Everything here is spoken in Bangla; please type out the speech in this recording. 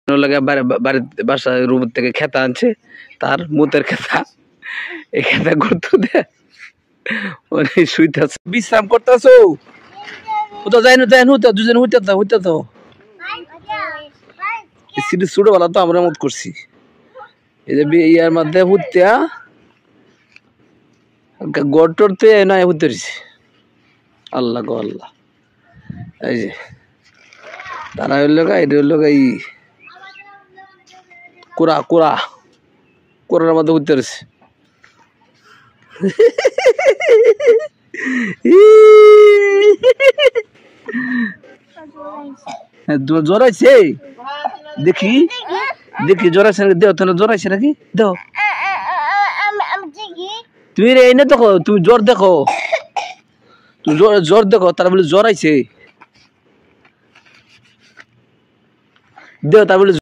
লাগে বাসা রুম থেকে খেতা আনছে তার মুতের খেতা এই খেতা করতে দে শুইতেছে বিশ্রাম করতেছো তো যাই না হুতে দুজন হইতে তো সিটি ছোটবেলা তো আমরা মত করছি এই যে ইয়ার মধ্যে হুতিয়া গড়টরতে নয় হুতে আল্লাহ গো আল্লাহ এই যে তারা হইল গা এটা হইল গা কোরার মধ্যে উঠতে রয়েছে জোরাইছে দেখি জোরাইছে দেও তো জোরাইছে নাকি দেও তুমি এই না দেখো তুমি জোর দেখো তুমি জোর দেখো তারা বলে জোরাইছে দেও তার বলে